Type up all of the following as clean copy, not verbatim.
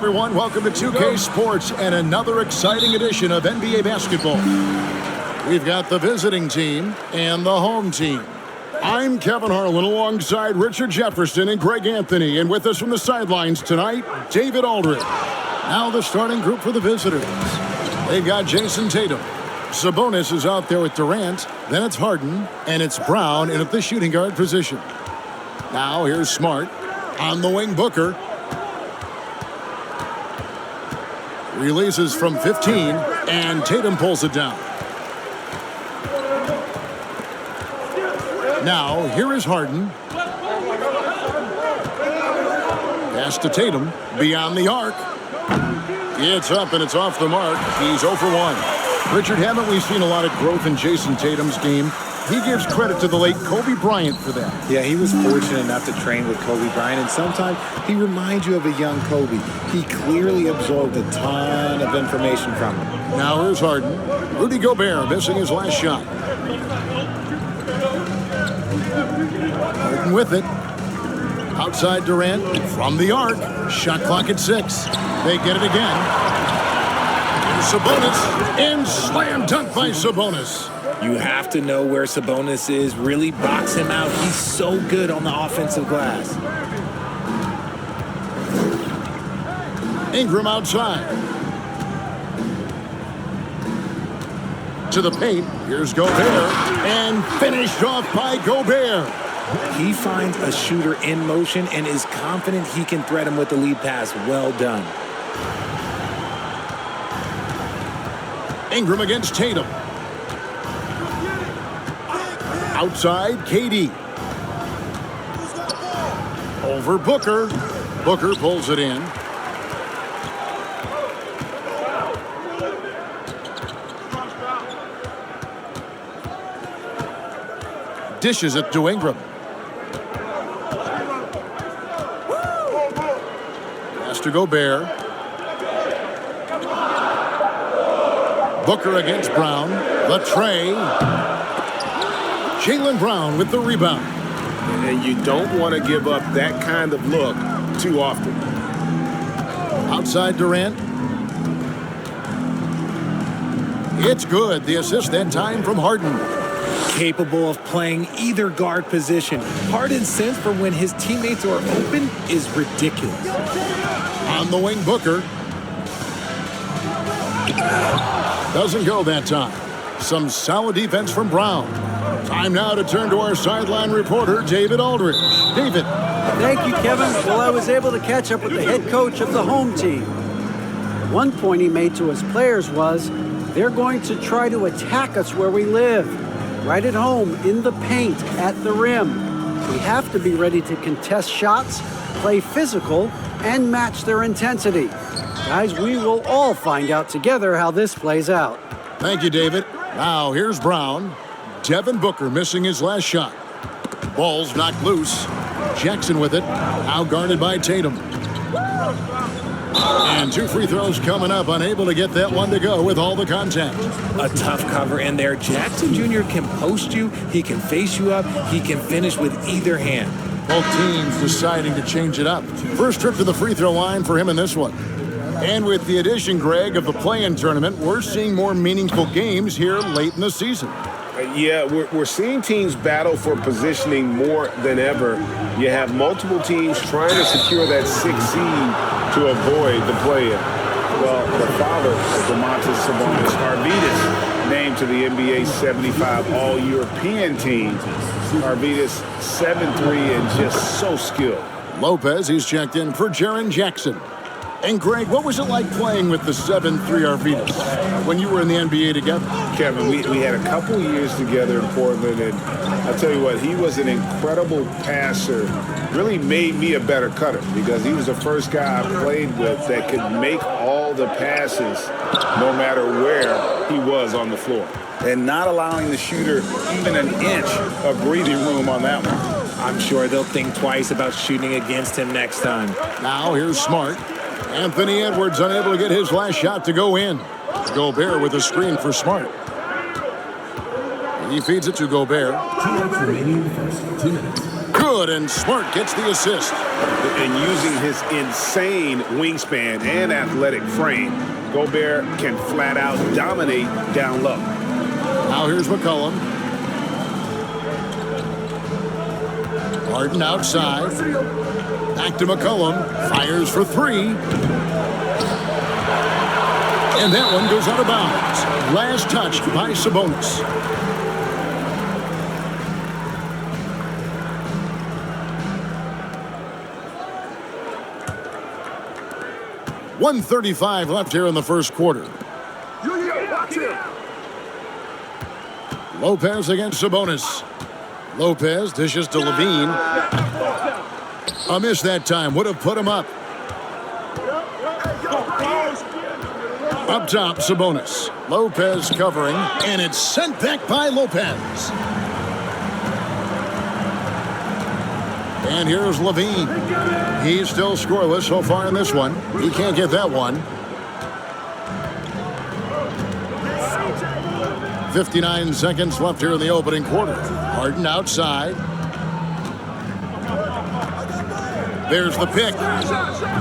everyone. Welcome to 2K Sports and another exciting edition of NBA basketball. We've got the visiting team and the home team. I'm Kevin Harlan alongside Richard Jefferson and Greg Anthony. And with us from the sidelines tonight, David Aldridge. Now the starting group for the visitors. They've got Jason Tatum. Sabonis is out there with Durant. Then it's Harden. And it's Brown in at the shooting guard position. Now here's Smart. On the wing, Booker. Releases from 15, and Tatum pulls it down. Now, here is Harden. Pass to Tatum, beyond the arc. It's up, and it's off the mark. He's 0 for 1. Richard, haven't we seen a lot of growth in Jason Tatum's game? He gives credit to the late Kobe Bryant for that. Yeah, he was fortunate enough to train with Kobe Bryant, and sometimes he reminds you of a young Kobe. He clearly absorbed a ton of information from him. Now here's Harden. Rudy Gobert missing his last shot. Harden with it. Outside Durant from the arc. Shot clock at 6. They get it again. Here's Sabonis. And slam dunk by Sabonis. You have to know where Sabonis is. Really box him out. He's so good on the offensive glass. Ingram outside. To the paint. Here's Gobert. And finished off by Gobert. He finds a shooter in motion and is confident he can thread him with the lead pass. Well done. Ingram against Tatum. Outside, KD. Over Booker. Booker pulls it in. Dishes it to Ingram. Pass to Gobert. Booker against Brown. The tray. Jaylen Brown with the rebound. And you don't want to give up that kind of look too often. Outside Durant. It's good. The assist that time from Harden. Capable of playing either guard position. Harden's sense for when his teammates are open is ridiculous. On the wing, Booker. Doesn't go that time. Some solid defense from Brown. Time now to turn to our sideline reporter, David Aldridge. David. Thank you, Kevin. Well, I was able to catch up with the head coach of the home team. One point he made to his players was, they're going to try to attack us where we live. Right at home, in the paint, at the rim. We have to be ready to contest shots, play physical, and match their intensity. Guys, we will all find out together how this plays out. Thank you, David. Now, here's Brown. Devin Booker missing his last shot. Ball's knocked loose. Jackson with it. Now guarded by Tatum. And 2 free throws coming up. Unable to get that one to go with all the contact. A tough cover in there. Jackson Jr. can post you. He can face you up. He can finish with either hand. Both teams deciding to change it up. First trip to the free throw line for him in this one. And with the addition, Greg, of the play-in tournament, we're seeing more meaningful games here late in the season. Yeah, we're seeing teams battle for positioning more than ever. You have multiple teams trying to secure that 6th seed to avoid the play-in. Well, the father of Domantas Sabonis, Arvydas, named to the NBA 75 All-European team. Arvydas, 7'3", and just so skilled. Lopez, he's checked in for Jaren Jackson. And Greg, what was it like playing with the 7'3" Arvydas when you were in the NBA together? Kevin, we had a couple years together in Portland, and I'll tell you what, he was an incredible passer. Really made me a better cutter because he was the first guy I played with that could make all the passes no matter where he was on the floor. And not allowing the shooter even an inch of breathing room on that one. I'm sure they'll think twice about shooting against him next time. Now here's Smart. Anthony Edwards unable to get his last shot to go in. Gobert with a screen for Smart. He feeds it to Gobert. Good good, and Smart gets the assist. And using his insane wingspan and athletic frame, Gobert can flat out dominate down low. Now here's McCollum. Harden outside. Back to McCollum. Fires for three. And that one goes out of bounds. Last touch by Sabonis. .135 left here in the first quarter. Lopez against Sabonis. Lopez dishes to Levine. A miss that time. Would have put him up. Up top, Sabonis. Lopez covering, and it's sent back by Lopez. And here's Levine. He's still scoreless so far in this one. He can't get that one. 59 seconds left here in the opening quarter. Harden outside. There's the pick.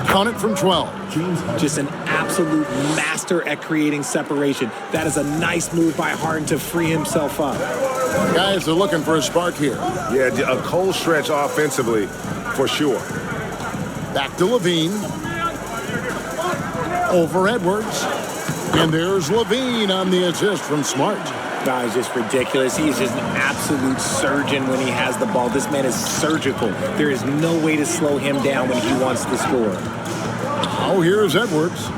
Count it from 12. Just an absolute master at creating separation. That is a nice move by Harden to free himself up. Guys are looking for a spark here. Yeah, a cold stretch offensively, for sure. Back to Levine. Over Edwards. And there's Levine on the assist from Smart. That is just ridiculous. He's just an absolute surgeon when he has the ball. This man is surgical. There is no way to slow him down when he wants to score. Oh, here's Edwards.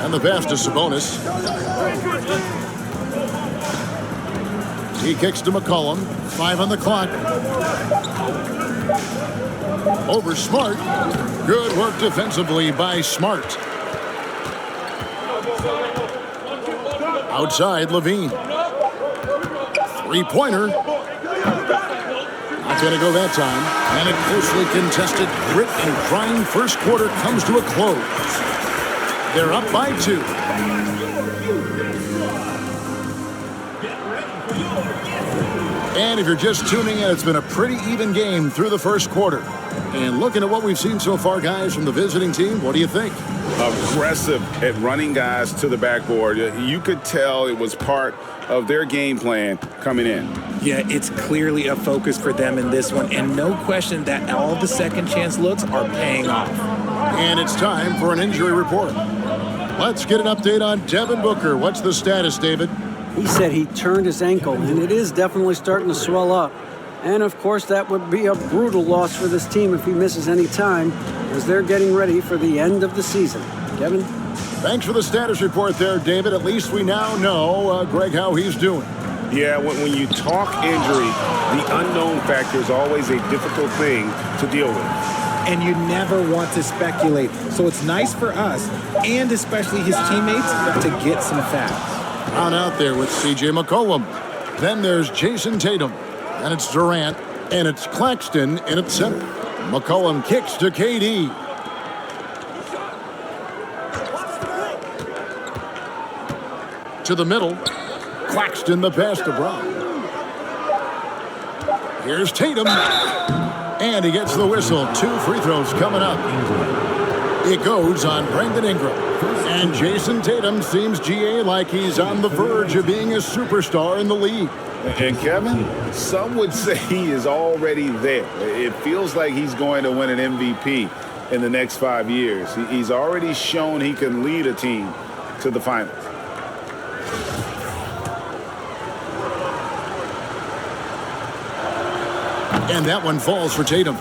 And the pass to Sabonis. He kicks to McCollum. 5 on the clock. Over Smart. Good work defensively by Smart. Outside, Levine. Three-pointer. Not going to go that time. And a closely contested, grit and grind first quarter comes to a close. They're up by 2. And if you're just tuning in, it's been a pretty even game through the first quarter. And looking at what we've seen so far, guys, from the visiting team, what do you think? Aggressive at running guys to the backboard. You could tell it was part of their game plan coming in. Yeah, it's clearly a focus for them in this one, and no question that all the second chance looks are paying off. And it's time for an injury report. Let's get an update on Devin Booker. What's the status, David? He said he turned his ankle, and it is definitely starting to swell up. And, of course, that would be a brutal loss for this team if he misses any time, as they're getting ready for the end of the season. Kevin? Thanks for the status report there, David. At least we now know, Greg, how he's doing. Yeah, when you talk injury, the unknown factor is always a difficult thing to deal with. And you never want to speculate. So it's nice for us, and especially his teammates, to get some facts. On out there with C.J. McCollum. Then there's Jason Tatum. And it's Durant. And it's Claxton in at center. McCollum kicks to KD. To the middle. Claxton the pass to Brown. Here's Tatum. And he gets the whistle. 2 free throws coming up. It goes on Brandon Ingram. And Jason Tatum seems, GA, like he's on the verge of being a superstar in the league. And Kevin, some would say he is already there. It feels like he's going to win an MVP in the next 5 years. He's already shown he can lead a team to the finals. And that one falls for Tatum.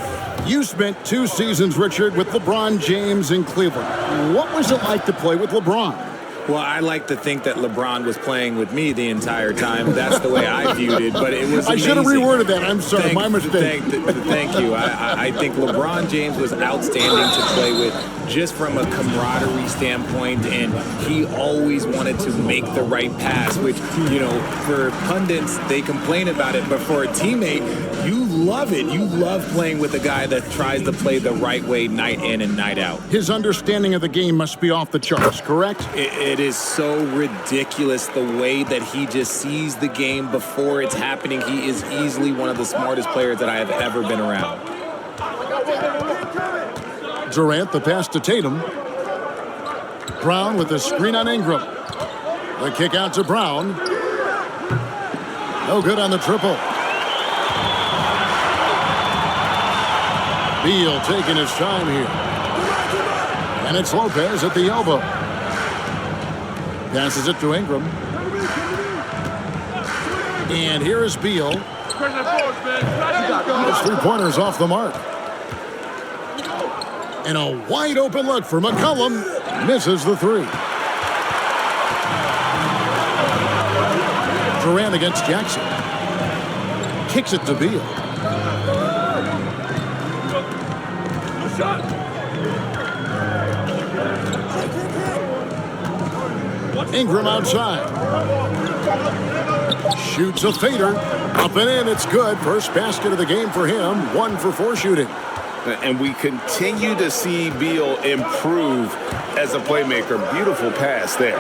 You spent 2 seasons, Richard, with LeBron James in Cleveland. What was it like to play with LeBron? Well, I like to think that LeBron was playing with me the entire time. That's the way I viewed it, but it was amazing. I should have reworded that. I'm sorry, my mistake. Thank you. I think LeBron James was outstanding to play with just from a camaraderie standpoint, and he always wanted to make the right pass, which, you know, for pundits, they complain about it, but for a teammate, You love it. You love playing with a guy that tries to play the right way night in and night out. His understanding of the game must be off the charts, correct? It is so ridiculous the way that he just sees the game before it's happening. He is easily one of the smartest players that I have ever been around. Durant, the pass to Tatum. Brown with the screen on Ingram. The kick out to Brown. No good on the triple. Beal taking his time here. And it's Lopez at the elbow. Passes it to Ingram. And here is Beal. His three-pointers off the mark. And a wide open look for McCollum. Misses the three. Durant against Jackson. Kicks it to Beal. Ingram outside. Shoots a fader. Up and in. It's good. First basket of the game for him. 1 for 4 shooting. And we continue to see Beal improve as a playmaker. Beautiful pass there.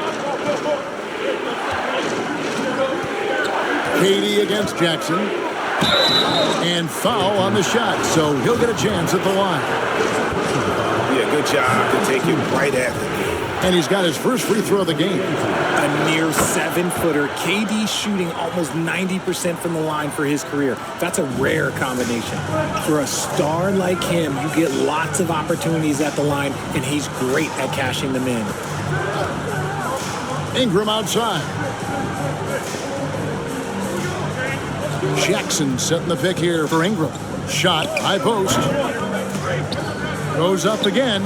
KD against Jackson. And foul on the shot, so he'll get a chance at the line. Yeah, good job to take it right at him. And he's got his first free throw of the game. A near 7-footer. KD shooting almost 90% from the line for his career. That's a rare combination. For a star like him, you get lots of opportunities at the line, and he's great at cashing them in. Ingram outside. Jackson setting the pick here for Ingram. Shot, high post. Goes up again.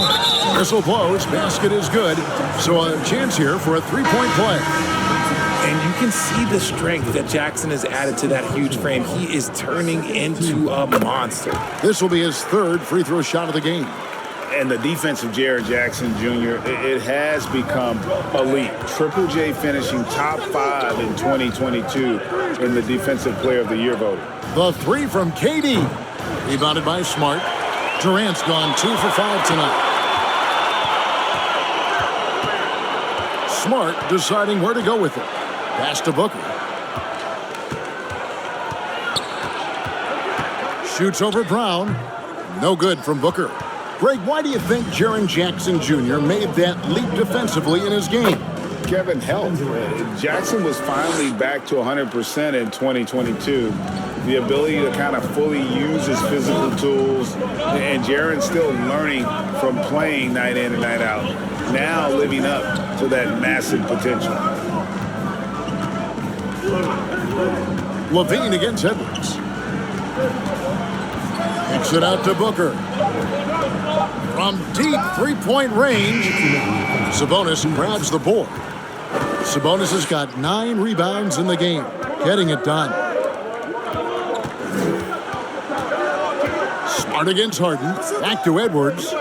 Whistle blows. Basket is good. So a chance here for a three-point play. And you can see the strength that Jackson has added to that huge frame. He is turning into a monster. This will be his third free throw shot of the game. And the defense of Jared Jackson Jr., it has become elite. Triple J finishing top 5 in 2022 in the Defensive Player of the Year voting. The three from KD. Rebounded by Smart. Durant's gone 2 for 5 tonight. Smart deciding where to go with it. Pass to Booker. Shoots over Brown. No good from Booker. Greg, why do you think Jaren Jackson Jr. made that leap defensively in his game? Kevin, health. Jackson was finally back to 100% in 2022. The ability to kind of fully use his physical tools. And Jaren's still learning from playing night in and night out. Now living up to that massive potential. Levine against Edwards. Kicks it out to Booker. From deep three-point range, Sabonis grabs the board. Sabonis has got 9 rebounds in the game, getting it done. Smart against Harden. Back to Edwards.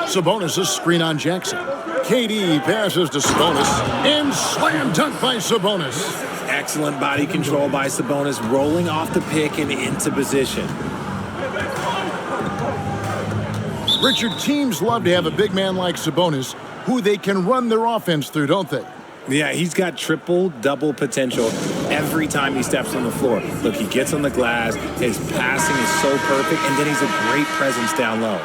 Sabonis' screen on Jackson. KD passes to Sabonis. And slam dunk by Sabonis. Excellent body control by Sabonis, rolling off the pick and into position. Richard, teams love to have a big man like Sabonis who they can run their offense through, don't they? Yeah, he's got triple-double potential every time he steps on the floor. Look, he gets on the glass, his passing is so perfect, and then he's a great presence down low.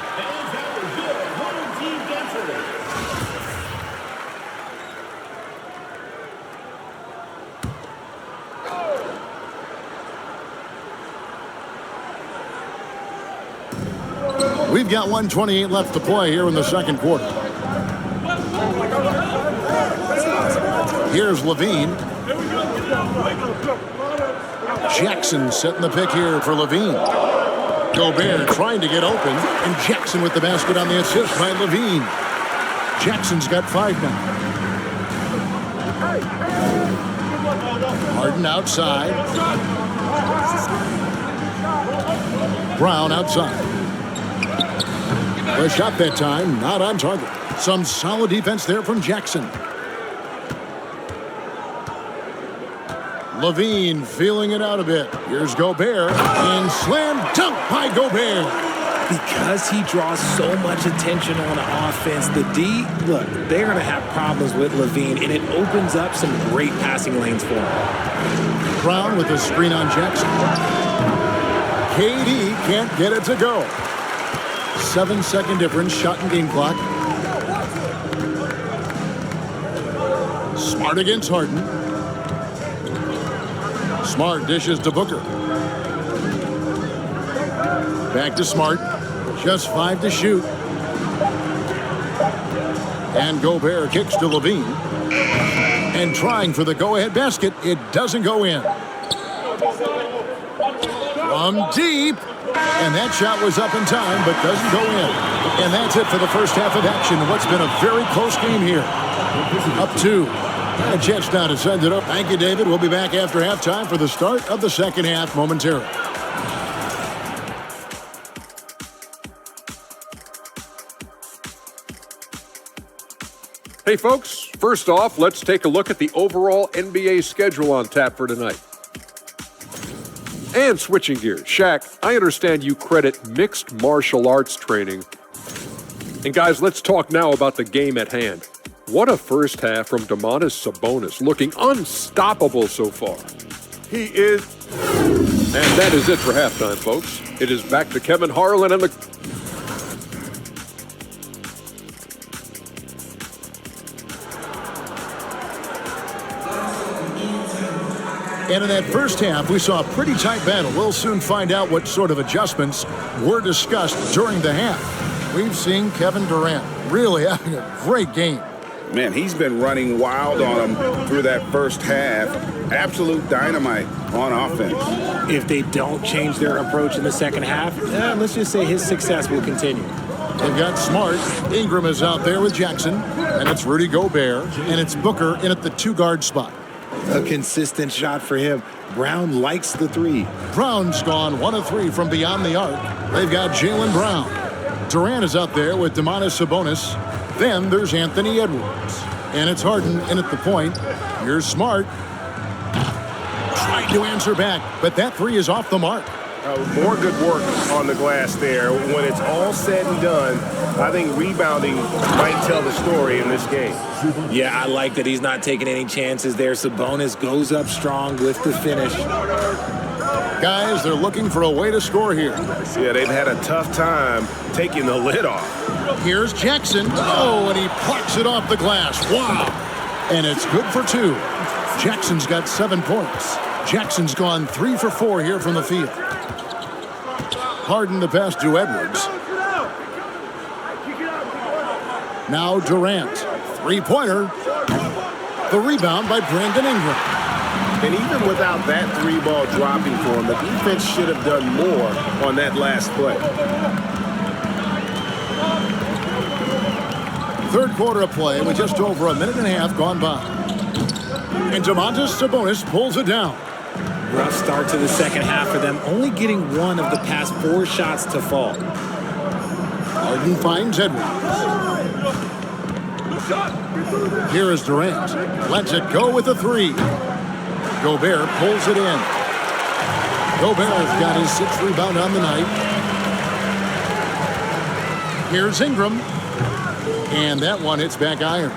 We've got 1:28 left to play here in the second quarter. Here's Levine. Jackson setting the pick here for Levine. Gobert trying to get open, and Jackson with the basket on the assist by Levine. Jackson's got 5 now. Harden outside. Brown outside. The shot that time, not on target. Some solid defense there from Jackson. Levine feeling it out a bit. Here's Gobert, and slam dunk by Gobert. Because he draws so much attention on offense, the D, look, they're going to have problems with Levine, and it opens up some great passing lanes for him. Brown with a screen on Jackson. KD can't get it to go. 7-second difference, shot and game clock. Smart against Harden. Smart dishes to Booker. Back to Smart. Just 5 to shoot. And Gobert kicks to Levine. And trying for the go-ahead basket. It doesn't go in. From deep. And that shot was up in time, but doesn't go in. And that's it for the first half of action. What's been a very close game here. Up 2. A chance now to send it up. Thank you, David. We'll be back after halftime for the start of the second half momentarily. Hey, folks, first off, let's take a look at the overall NBA schedule on tap for tonight. And switching gears, Shaq, I understand you credit mixed martial arts training. And guys, let's talk now about the game at hand. What a first half from Domantas Sabonis, looking unstoppable so far. He is... And that is it for halftime, folks. It is back to Kevin Harlan and the... And in that first half, we saw a pretty tight battle. We'll soon find out what sort of adjustments were discussed during the half. We've seen Kevin Durant really having a great game. Man, he's been running wild on them through that first half. Absolute dynamite on offense. If they don't change their approach in the second half, let's just say his success will continue. They've got Smart. Ingram is out there with Jackson. And it's Rudy Gobert. And it's Booker in at the 2-guard spot. A consistent shot for him. Brown likes the 3. Brown's gone 1 of 3 from beyond the arc. They've got Jaylen Brown. Durant is out there with Domantas Sabonis. Then there's Anthony Edwards. And it's Harden in at the point. Here's Smart. Trying to answer back, but that 3 is off the mark. More good work on the glass there. When it's all said and done, I think rebounding might tell the story in this game. Yeah, I like that he's not taking any chances there. Sabonis goes up strong with the finish. Guys, they're looking for a way to score here. Yeah, they've had a tough time taking the lid off. Here's Jackson. Oh, and he plucks it off the glass. Wow. And it's good for 2. Jackson's got 7 points. Jackson's gone 3 for 4 here from the field. Harden the pass to Edwards. Now Durant. 3-pointer. The rebound by Brandon Ingram. And even without that 3-ball dropping for him, the defense should have done more on that last play. Third quarter of play with just over a minute and a half gone by. And Domantas Sabonis pulls it down. Rough start to the second half for them, only getting 1 of the past 4 shots to fall. Harden finds Edwards. Here is Durant. Lets it go with a 3. Gobert pulls it in. Gobert's got his 6th rebound on the night. Here's Ingram. And that one hits back iron.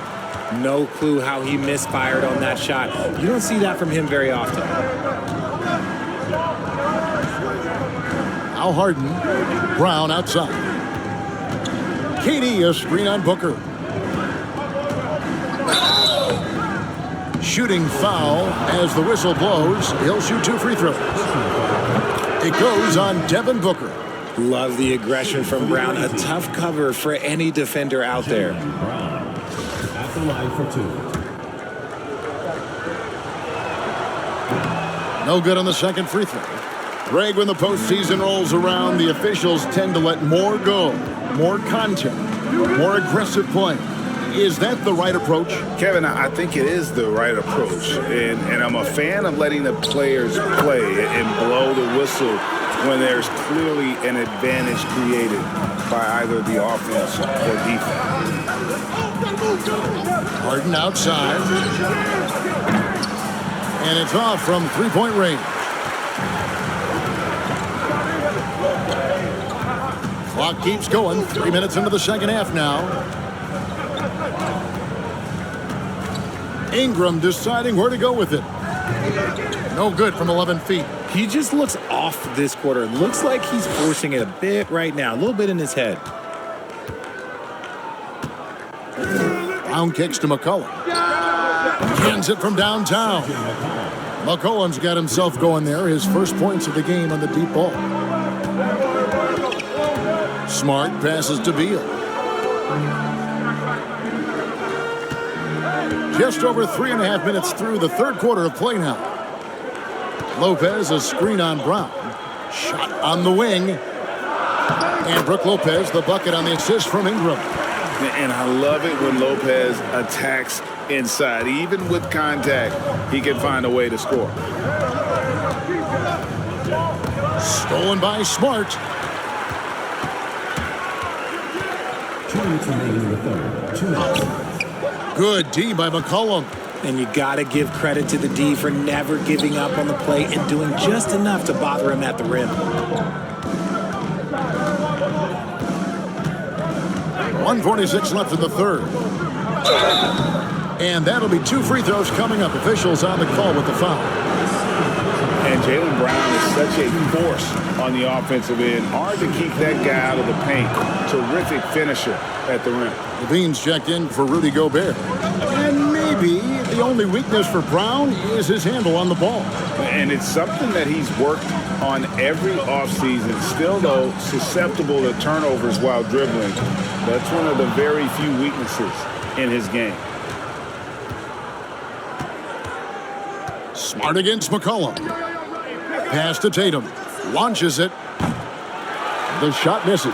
No clue how he misfired on that shot. You don't see that from him very often. Now Harden. Brown outside. KD a screen on Booker. Shooting foul as the whistle blows. He'll shoot 2 free throws. It goes on Devin Booker. Love the aggression from Brown. A tough cover for any defender out there. At the line for 2. No good on the second free throw. Greg, when the postseason rolls around, the officials tend to let more go. More contact. More aggressive play. Is that the right approach? Kevin, I think it is the right approach. And I'm a fan of letting the players play and blow the whistle when there's clearly an advantage created by either the offense or defense. Harden outside. And it's off from three-point range. Clock keeps going. 3 minutes into the second half now. Ingram deciding where to go with it. No good from 11 feet. He just looks off this quarter. Looks like he's forcing it a bit right now. A little bit in his head. Brown kicks to McCollum. Hands it from downtown. McCollum's got himself going there. His first points of the game on the deep ball. Smart passes to Beal. Just over 3.5 minutes through the third quarter of play now. Lopez, a screen on Brown. Shot on the wing. And Brook Lopez, the bucket on the assist from Ingram. And I love it when Lopez attacks inside. Even with contact, he can find a way to score. Stolen by Smart. 2 minutes remaining in the third. 2 minutes. Good D by McCollum. And you got to give credit to the D for never giving up on the play and doing just enough to bother him at the rim. 1:46 left in the third. And that'll be 2 free throws coming up. Officials on the call with the foul. And Jaylen Brown is such a force on the offensive end. Hard to keep that guy out of the paint. Terrific finisher at the rim. Levine's checked in for Rudy Gobert. And maybe the only weakness for Brown is his handle on the ball. And it's something that he's worked on every offseason. Still, though, susceptible to turnovers while dribbling. That's one of the very few weaknesses in his game. Smart against McCollum. Pass to Tatum. Launches it. The shot misses.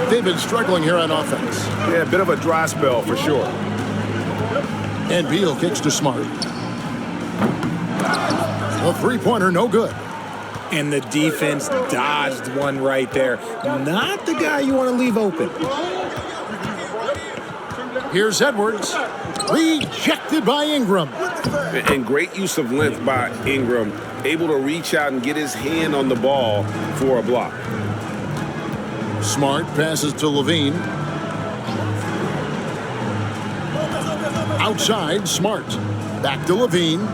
They've been struggling here on offense. Yeah, a bit of a dry spell for sure. And Beal kicks to Smart. A three-pointer, no good. And the defense dodged one right there. Not the guy you want to leave open. Here's Edwards. Rejected by Ingram. And great use of length by Ingram. Able to reach out and get his hand on the ball for a block. Smart passes to Levine. Outside, Smart. Back to Levine.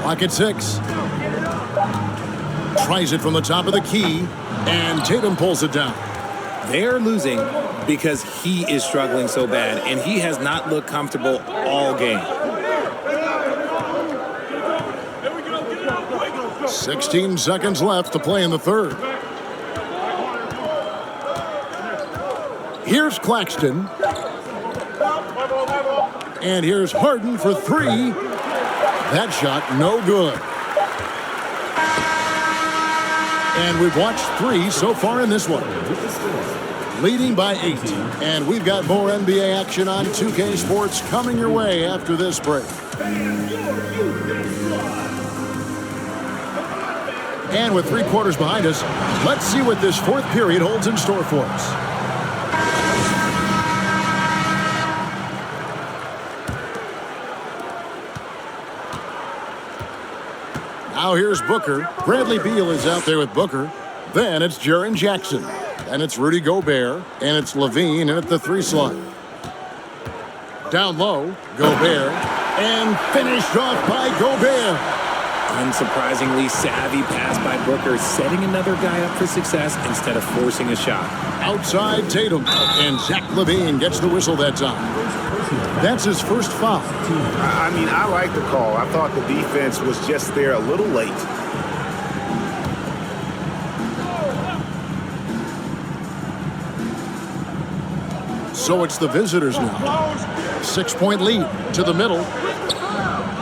Clock at 6. Tries it from the top of the key. And Tatum pulls it down. They're losing because he is struggling so bad, and he has not looked comfortable all game. 16 seconds left to play in the third. Here's Claxton. And here's Harden for 3. That shot, no good. And we've watched 3 so far in this one. Leading by 8. And we've got more NBA action on 2K Sports coming your way after this break. And with 3 quarters behind us, let's see what this fourth period holds in store for us. Now here's Booker. Bradley Beal is out there with Booker. Then it's Jaren Jackson. Then it's Rudy Gobert. And it's Levine in at the 3 slot. Down low, Gobert. And finished off by Gobert. Unsurprisingly savvy pass by Booker, setting another guy up for success instead of forcing a shot. Outside Tatum. And Zach LaVine gets the whistle that time. That's his first foul. I mean, I like the call. I thought the defense was just there a little late. So it's the visitors now. 6-point lead to the middle.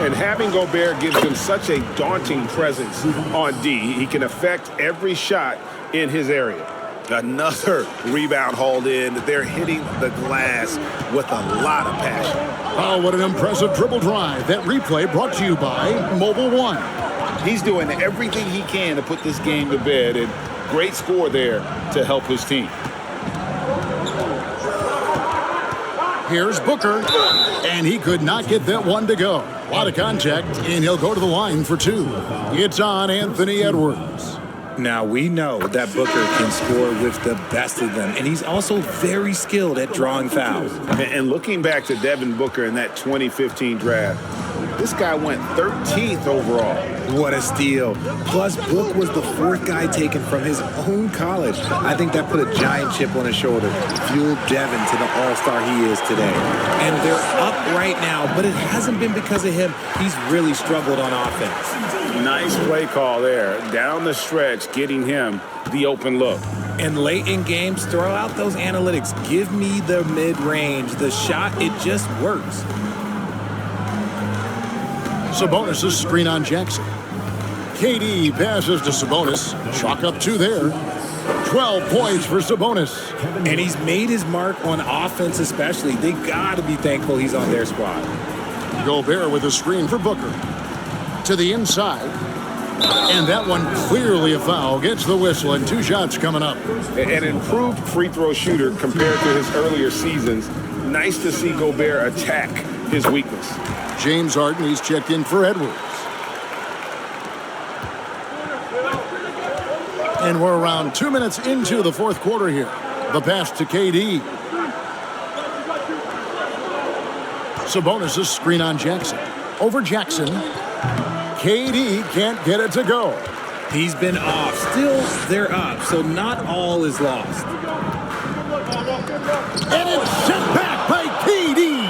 And having Gobert gives him such a daunting presence on D. He can affect every shot in his area. Another rebound hauled in. They're hitting the glass with a lot of passion. Oh, what an impressive dribble drive. That replay brought to you by Mobile One. He's doing everything he can to put this game to bed, and great score there to help his team. Here's Booker, and he could not get that one to go. A lot of contact, and he'll go to the line for two. It's on Anthony Edwards. Now, we know that Booker can score with the best of them, and he's also very skilled at drawing fouls. And looking back to Devin Booker in that 2015 draft, this guy went 13th overall. What a steal. Plus, Book was the fourth guy taken from his own college. I think that put a giant chip on his shoulder, fueled Devin to the all-star he is today. And they're up right now, but it hasn't been because of him. He's really struggled on offense. Nice play call there. Down the stretch, getting him the open look. And late in games, throw out those analytics. Give me the mid-range. The shot, it just works. Sabonis' screen on Jackson. KD passes to Sabonis. Chalk up two there. 12 points for Sabonis. And he's made his mark on offense especially. They got to be thankful he's on their squad. Gobert with a screen for Booker. To the inside. And that one clearly a foul. Gets the whistle, and two shots coming up. An improved free throw shooter compared to his earlier seasons. Nice to see Gobert attack his weakness. James Harden, he's checked in for Edwards. And we're around 2 minutes into the fourth quarter here. The pass to KD. Sabonis' screen on Jackson. Over Jackson. KD can't get it to go. He's been off. Still, they're up, so not all is lost. And it's sent back by KD.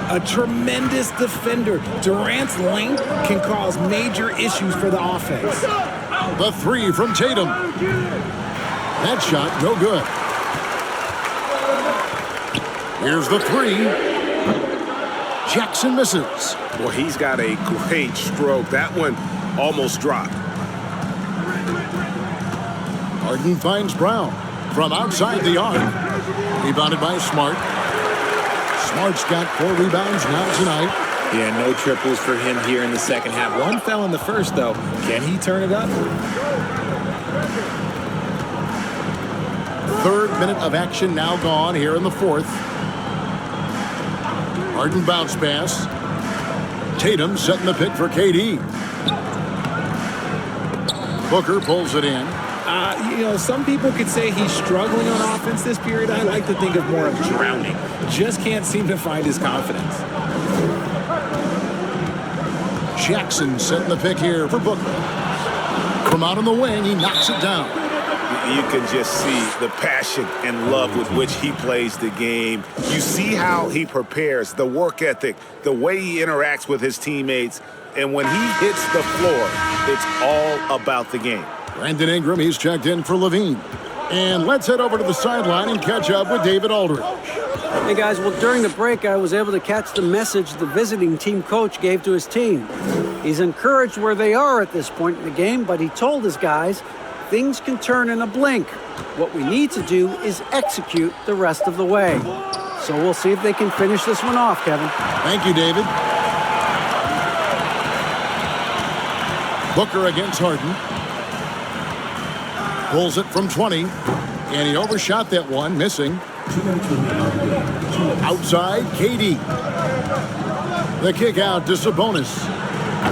A tremendous defender. Durant's length can cause major issues for the offense. The three from Tatum. That shot, no good. Here's the three. Jackson misses. Well, he's got a great stroke. That one almost dropped. Harden finds Brown from outside the arc. Rebounded by Smart. Smart's got 4 rebounds now tonight. Yeah, no triples for him here in the second half. One fell in the first, though. Can he turn it up? Third minute of action now gone here in the fourth. Harden bounce pass. Tatum setting the pick for KD. Booker pulls it in. Some people could say he's struggling on offense this period. I like to think of more of drowning. Just can't seem to find his confidence. Jackson setting the pick here for Booker. From out on the wing, he knocks it down. You can just see the passion and love with which he plays the game. You see how he prepares, the work ethic, the way he interacts with his teammates. And when he hits the floor, it's all about the game. Brandon Ingram, he's checked in for Levine. And let's head over to the sideline and catch up with David Aldridge. Hey, guys, well, during the break, I was able to catch the message the visiting team coach gave to his team. He's encouraged where they are at this point in the game, but he told his guys things can turn in a blink. What we need to do is execute the rest of the way. So we'll see if they can finish this one off, Kevin. Thank you, David. Booker against Harden. Pulls it from 20, and he overshot that one, missing. Outside, KD. The kick out to Sabonis.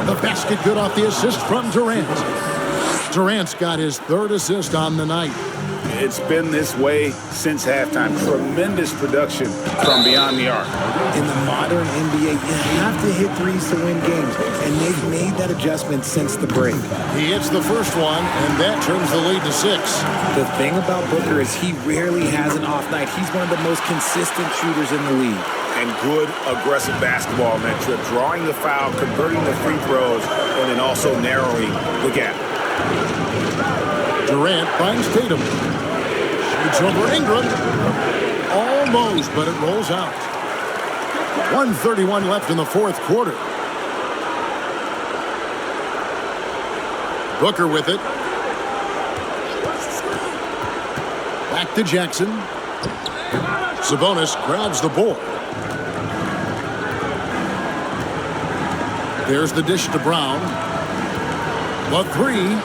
The basket good off the assist from Durant. Durant's got his third assist on the night. It's been this way since halftime. Tremendous production from beyond the arc. In the modern NBA, you have to hit threes to win games, and they've made that adjustment since the break. He hits the first one, and that turns the lead to 6. The thing about Booker is he rarely has an off night. He's one of the most consistent shooters in the league. And good aggressive basketball on that trip. Drawing the foul, converting the free throws, and then also narrowing the gap. Durant finds Tatum. Shoots over Ingram. Almost, but it rolls out. 1:31 left in the fourth quarter. Booker with it. Back to Jackson. Sabonis grabs the board. There's the dish to Brown. The three.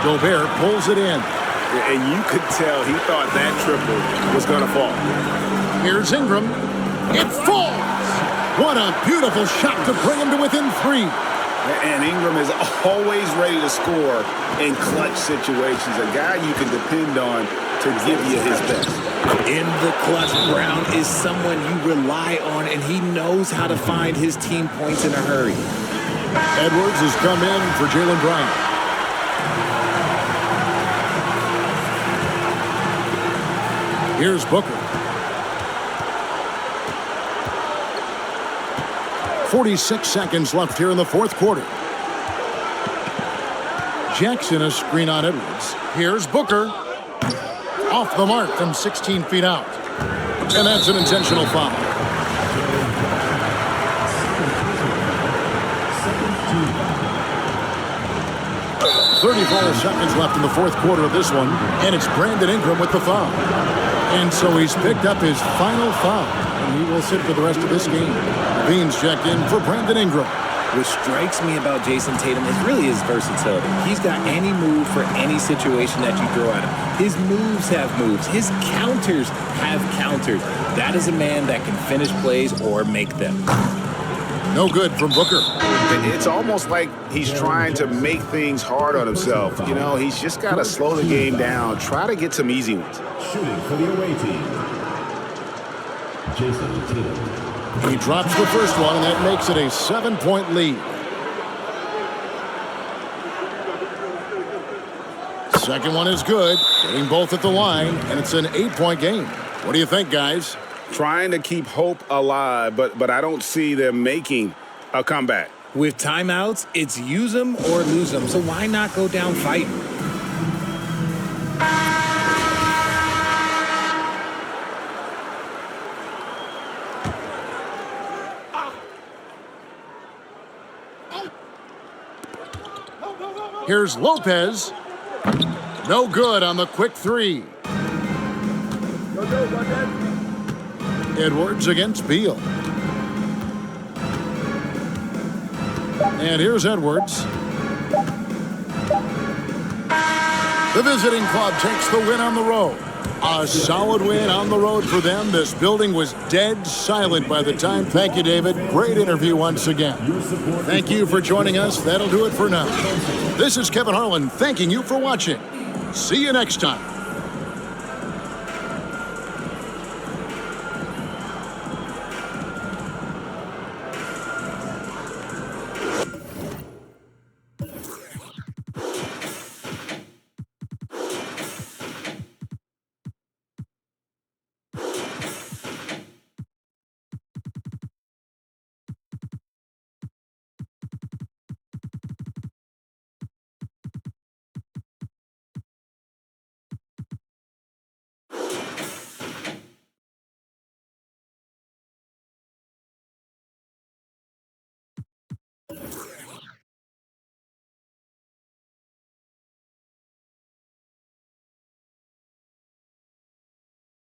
Gobert pulls it in. And you could tell he thought that triple was going to fall. Here's Ingram. It falls. What a beautiful shot to bring him to within 3. And Ingram is always ready to score in clutch situations. A guy you can depend on to give you his best. In the clutch, Brown is someone you rely on, and he knows how to find his team points in a hurry. Edwards has come in for Jaylen Brown. Here's Booker. 46 seconds left here in the fourth quarter. Jackson a screen on Edwards. Here's Booker. Off the mark from 16 feet out. And that's an intentional foul. 34 seconds left in the fourth quarter of this one, and it's Brandon Ingram with the foul. And so he's picked up his final foul, and he will sit for the rest of this game. Beans checked in for Brandon Ingram. What strikes me about Jason Tatum is really his versatility. He's got any move for any situation that you throw at him. His moves have moves. His counters have counters. That is a man that can finish plays or make them. No good from Booker. It's almost like he's trying to make things hard on himself. You know, he's just got to slow the game down, try to get some easy ones. Shooting for the away team, Jason Tatum. He drops the first one, and that makes it a 7-point lead. Second one is good, getting both at the line, and it's an 8-point game. What do you think, guys? Trying to keep hope alive, but I don't see them making a comeback. With timeouts, it's use them or lose them, so why not go down fighting? Here's Lopez. No good on the quick three. Edwards against Beal. And here's Edwards. The visiting club takes the win on the road. A solid win on the road for them. This building was dead silent by the time. Thank you, David. Great interview once again. Thank you for joining us. That'll do it for now. This is Kevin Harlan thanking you for watching. See you next time.